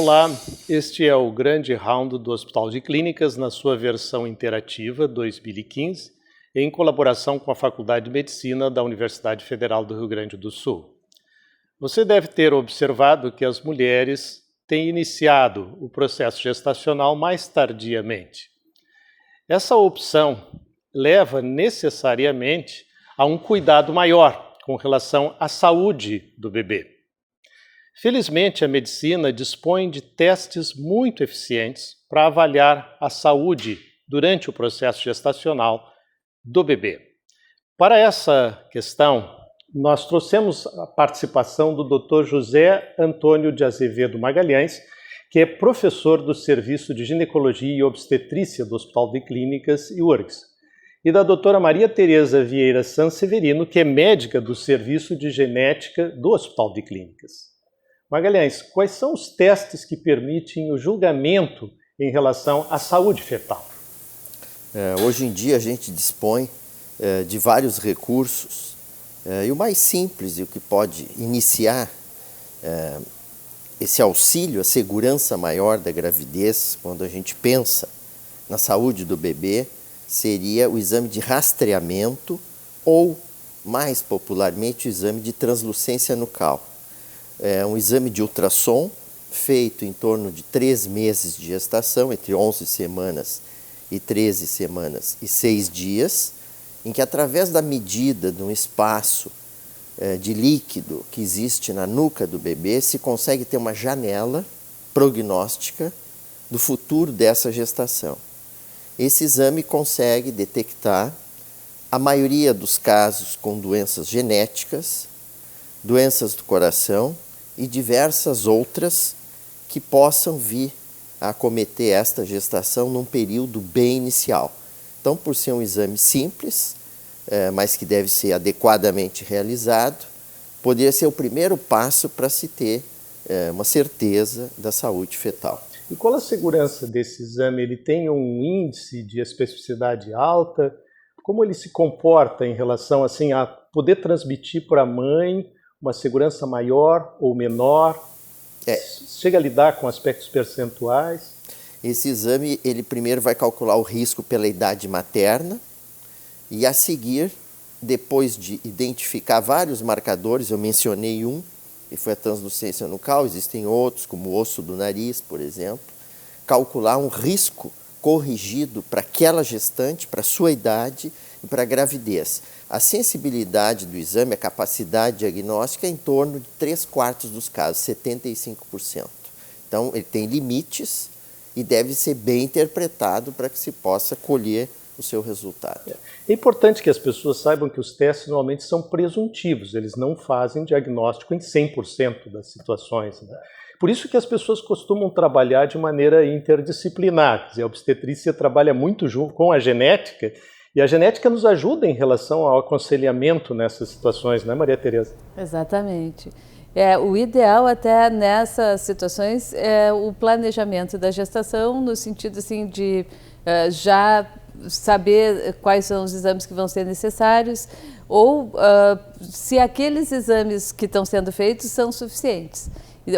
Olá, este é o grande round do Hospital de Clínicas na sua versão interativa 2015, em colaboração com a Faculdade de Medicina da Universidade Federal do Rio Grande do Sul. Você deve ter observado que as mulheres têm iniciado o processo gestacional mais tardiamente. Essa opção leva necessariamente a um cuidado maior com relação à saúde do bebê. Felizmente, a medicina dispõe de testes muito eficientes para avaliar a saúde durante o processo gestacional do bebê. Para essa questão, nós trouxemos a participação do Dr. José Antônio de Azevedo Magalhães, que é professor do Serviço de Ginecologia e Obstetrícia do Hospital de Clínicas e URGS, e da doutora Maria Tereza Vieira Sanseverino, que é médica do Serviço de Genética do Hospital de Clínicas. Magalhães, quais são os testes que permitem o julgamento em relação à saúde fetal? Hoje em dia a gente dispõe de vários recursos e o mais simples e o que pode iniciar esse auxílio, a segurança maior da gravidez, quando a gente pensa na saúde do bebê, seria o exame de rastreamento ou, mais popularmente, o exame de translucência nucal. É um exame de ultrassom feito em torno de 3 meses de gestação, entre 11 semanas e 13 semanas e 6 dias, em que através da medida de um espaço de líquido que existe na nuca do bebê, se consegue ter uma janela prognóstica do futuro dessa gestação. Esse exame consegue detectar a maioria dos casos com doenças genéticas, doenças do coração e diversas outras que possam vir a acometer esta gestação num período bem inicial. Então, por ser um exame simples, mas que deve ser adequadamente realizado, poderia ser o primeiro passo para se ter uma certeza da saúde fetal. E qual a segurança desse exame? Ele tem um índice de especificidade alta? Como ele se comporta em relação assim, a poder transmitir para a mãe uma segurança maior ou menor? Chega a lidar com aspectos percentuais? Esse exame, ele primeiro vai calcular o risco pela idade materna e a seguir, depois de identificar vários marcadores, eu mencionei um, que foi a translucência nucal, existem outros, como o osso do nariz, por exemplo, calcular um risco corrigido para aquela gestante, para a sua idade e para a gravidez. A sensibilidade do exame, a capacidade diagnóstica é em torno de 3/4 dos casos, 75%. Então, ele tem limites e deve ser bem interpretado para que se possa colher o seu resultado. É importante que as pessoas saibam que os testes normalmente são presuntivos, eles não fazem diagnóstico em 100% das situações, né? Por isso que as pessoas costumam trabalhar de maneira interdisciplinar. Quer dizer, a obstetrícia trabalha muito junto com a genética, e a genética nos ajuda em relação ao aconselhamento nessas situações, não é, Maria Tereza? Exatamente. O ideal até nessas situações é o planejamento da gestação, no sentido assim de já saber quais são os exames que vão ser necessários ou se aqueles exames que estão sendo feitos são suficientes.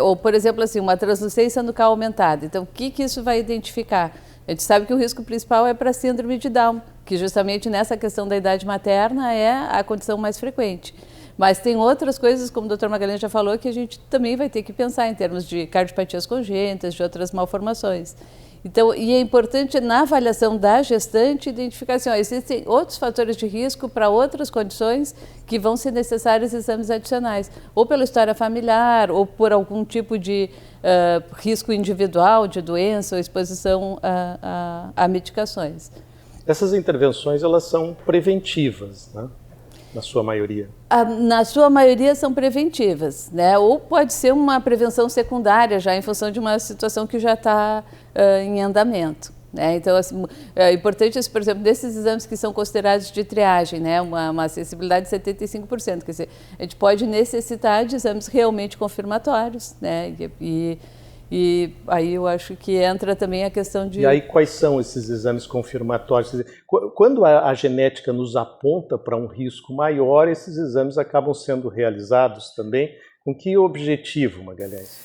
Ou, por exemplo, assim, uma translucência nucal aumentada. Então, o que isso vai identificar? A gente sabe que o risco principal é para a síndrome de Down, que justamente nessa questão da idade materna é a condição mais frequente. Mas tem outras coisas, como o Dr. Magalhães já falou, que a gente também vai ter que pensar em termos de cardiopatias congênitas, de outras malformações. Então, e é importante na avaliação da gestante identificar assim, existem outros fatores de risco para outras condições que vão ser necessários exames adicionais, ou pela história familiar, ou por algum tipo de risco individual de doença ou exposição a medicações. Essas intervenções, elas são preventivas, né? Na sua maioria. Na sua maioria são preventivas, né? Ou pode ser uma prevenção secundária já em função de uma situação que já está em andamento, né? Então, assim, é importante, por exemplo, desses exames que são considerados de triagem, né? Uma sensibilidade de 75%, quer dizer, a gente pode necessitar de exames realmente confirmatórios, né? E aí eu acho que entra também a questão de... E aí quais são esses exames confirmatórios? Quer dizer, quando a genética nos aponta para um risco maior, esses exames acabam sendo realizados também. Com que objetivo, Magalhães?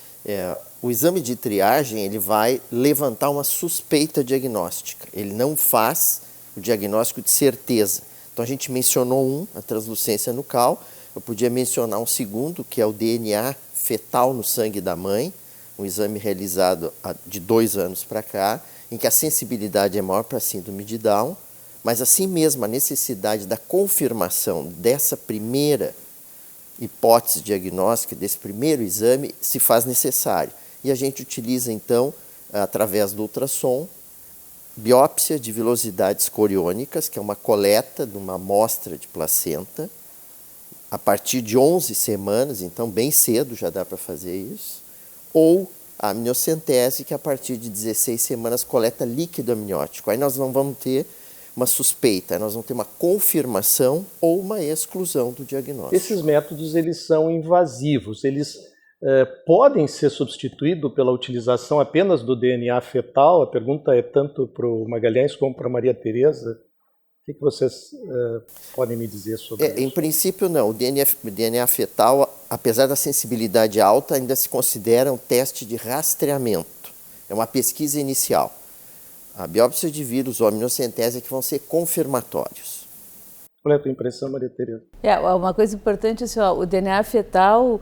O exame de triagem ele vai levantar uma suspeita diagnóstica. Ele não faz o diagnóstico de certeza. Então a gente mencionou a translucência nucal. Eu podia mencionar um segundo, que é o DNA fetal no sangue da mãe, um exame realizado de 2 anos para cá, em que a sensibilidade é maior para a síndrome de Down, mas assim mesmo a necessidade da confirmação dessa primeira hipótese diagnóstica, desse primeiro exame, se faz necessário. E a gente utiliza então, através do ultrassom, biópsia de vilosidades coriônicas, que é uma coleta de uma amostra de placenta, a partir de 11 semanas, então bem cedo já dá para fazer isso, ou a amniocentese, que a partir de 16 semanas coleta líquido amniótico. Aí nós não vamos ter uma suspeita, nós vamos ter uma confirmação ou uma exclusão do diagnóstico. Esses métodos eles são invasivos, eles podem ser substituídos pela utilização apenas do DNA fetal? A pergunta é tanto para o Magalhães como para a Maria Tereza. O que vocês podem me dizer sobre isso? Em princípio, não. O DNA fetal, apesar da sensibilidade alta, ainda se considera um teste de rastreamento. É uma pesquisa inicial. A biópsia de vírus ou a amniocentese é que vão ser confirmatórios. Qual é a tua impressão, Maria Tereza? Uma coisa importante é assim, o DNA fetal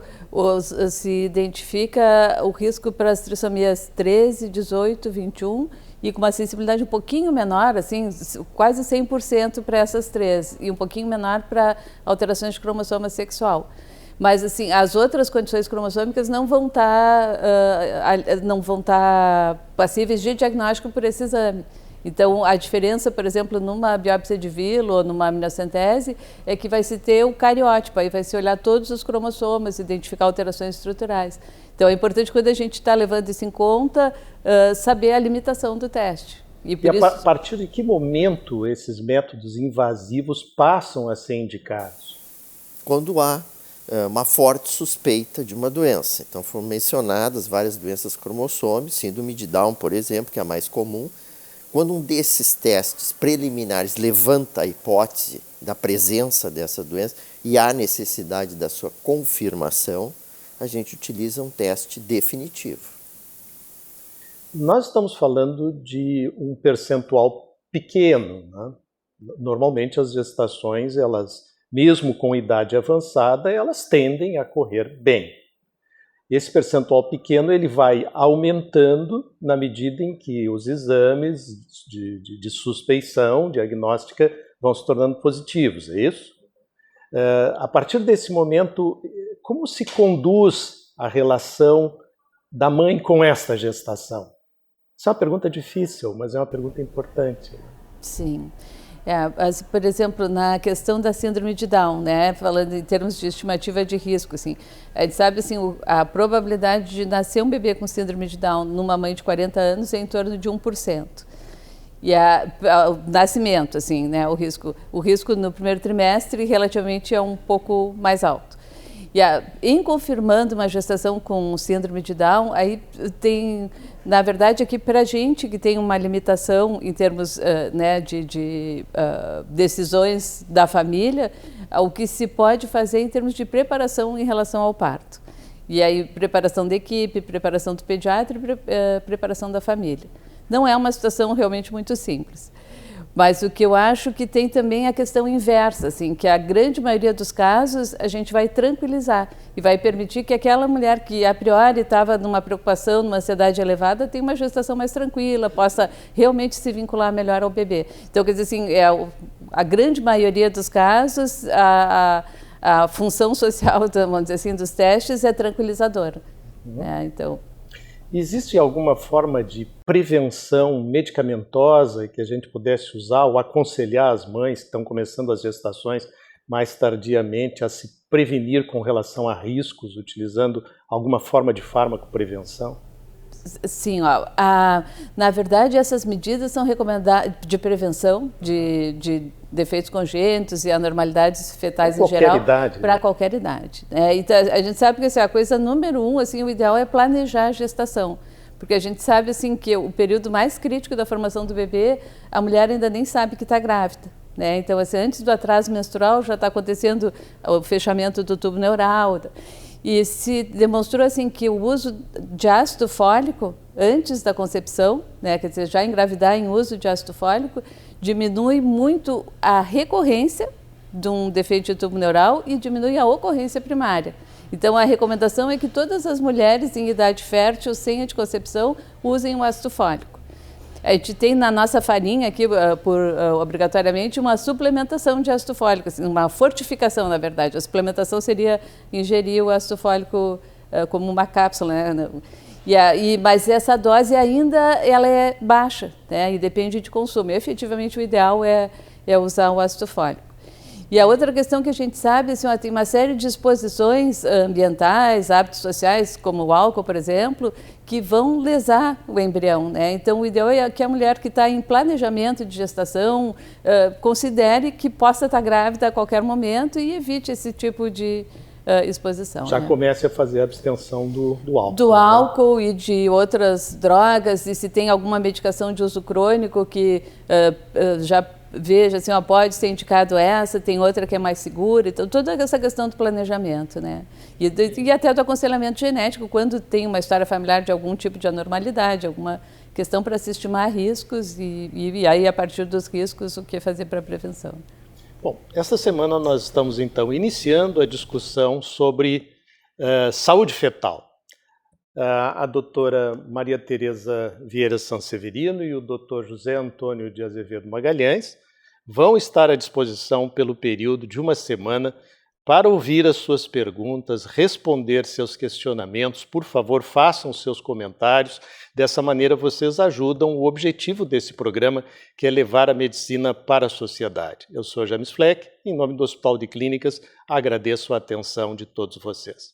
se identifica o risco para as trissomias 13, 18, 21 e com uma sensibilidade um pouquinho menor, assim, quase 100% para essas 3 e um pouquinho menor para alterações de cromossoma sexual. Mas assim, as outras condições cromossômicas não vão estar passíveis de diagnóstico por esse exame. Então, a diferença, por exemplo, numa biópsia de vilo ou numa amniocentese, é que vai se ter o cariótipo, aí vai se olhar todos os cromossomas, identificar alterações estruturais. Então, é importante, quando a gente está levando isso em conta, saber a limitação do teste. A partir de que momento esses métodos invasivos passam a ser indicados? Quando há uma forte suspeita de uma doença. Então, foram mencionadas várias doenças cromossômicas, síndrome de Down, por exemplo, que é a mais comum. Quando um desses testes preliminares levanta a hipótese da presença dessa doença e há necessidade da sua confirmação, a gente utiliza um teste definitivo. Nós estamos falando de um percentual pequeno, né? Normalmente as gestações, mesmo com idade avançada, elas tendem a correr bem. Esse percentual pequeno ele vai aumentando na medida em que os exames de suspeição, diagnóstica, vão se tornando positivos, é isso? A partir desse momento, como se conduz a relação da mãe com esta gestação? Isso é uma pergunta difícil, mas é uma pergunta importante. Sim. Por exemplo, na questão da síndrome de Down, né, falando em termos de estimativa de risco, assim, a gente sabe assim, a probabilidade de nascer um bebê com síndrome de Down numa mãe de 40 anos é em torno de 1%. E o nascimento, assim, né, o risco no primeiro trimestre relativamente é um pouco mais alto. Em confirmando uma gestação com síndrome de Down, aí tem, na verdade, aqui para a gente que tem uma limitação em termos de decisões da família, o que se pode fazer em termos de preparação em relação ao parto. E aí, preparação da equipe, preparação do pediatra e preparação da família. Não é uma situação realmente muito simples. Mas o que eu acho que tem também a questão inversa, assim, que a grande maioria dos casos a gente vai tranquilizar e vai permitir que aquela mulher que a priori estava numa preocupação, numa ansiedade elevada, tenha uma gestação mais tranquila, possa realmente se vincular melhor ao bebê. Então, quer dizer assim, a grande maioria dos casos, a função social, vamos dizer assim, dos testes é tranquilizadora. Então... Existe alguma forma de prevenção medicamentosa que a gente pudesse usar ou aconselhar as mães que estão começando as gestações mais tardiamente a se prevenir com relação a riscos, utilizando alguma forma de fármaco-prevenção? Sim, na verdade essas medidas são recomendadas de prevenção de defeitos congênitos e anormalidades fetais em geral para qualquer idade. Então a gente sabe que assim, a coisa número 1, assim, o ideal é planejar a gestação, porque a gente sabe assim que o período mais crítico da formação do bebê, a mulher ainda nem sabe que está grávida. Então assim, antes do atraso menstrual já está acontecendo o fechamento do tubo neural. E se demonstrou assim que o uso de ácido fólico antes da concepção, né, quer dizer, já engravidar em uso de ácido fólico, diminui muito a recorrência de um defeito de tubo neural e diminui a ocorrência primária. Então, a recomendação é que todas as mulheres em idade fértil, sem anticoncepção, usem o ácido fólico. A gente tem na nossa farinha aqui, obrigatoriamente, uma suplementação de ácido fólico, assim, uma fortificação, na verdade. A suplementação seria ingerir o ácido fólico como uma cápsula, né? Mas essa dose ainda ela é baixa, né? E depende de consumo. E, efetivamente, o ideal é usar o ácido fólico. E a outra questão que a gente sabe, assim, tem uma série de exposições ambientais, hábitos sociais, como o álcool, por exemplo, que vão lesar o embrião, né? Então, o ideal é que a mulher que está em planejamento de gestação considere que possa estar grávida a qualquer momento e evite esse tipo de exposição. Já né? comece a fazer a abstenção do álcool. Do álcool e de outras drogas, e se tem alguma medicação de uso crônico que já veja, assim, pode ser indicado essa, tem outra que é mais segura, então toda essa questão do planejamento, né? E até do aconselhamento genético, quando tem uma história familiar de algum tipo de anormalidade, alguma questão para se estimar riscos e aí, a partir dos riscos, o que fazer para a prevenção. Bom, esta semana nós estamos, então, iniciando a discussão sobre saúde fetal. A doutora Maria Tereza Vieira Sanseverino e o doutor José Antônio de Azevedo Magalhães vão estar à disposição pelo período de uma semana para ouvir as suas perguntas, responder seus questionamentos. Por favor, façam seus comentários. Dessa maneira, vocês ajudam o objetivo desse programa, que é levar a medicina para a sociedade. Eu sou James Fleck, em nome do Hospital de Clínicas, agradeço a atenção de todos vocês.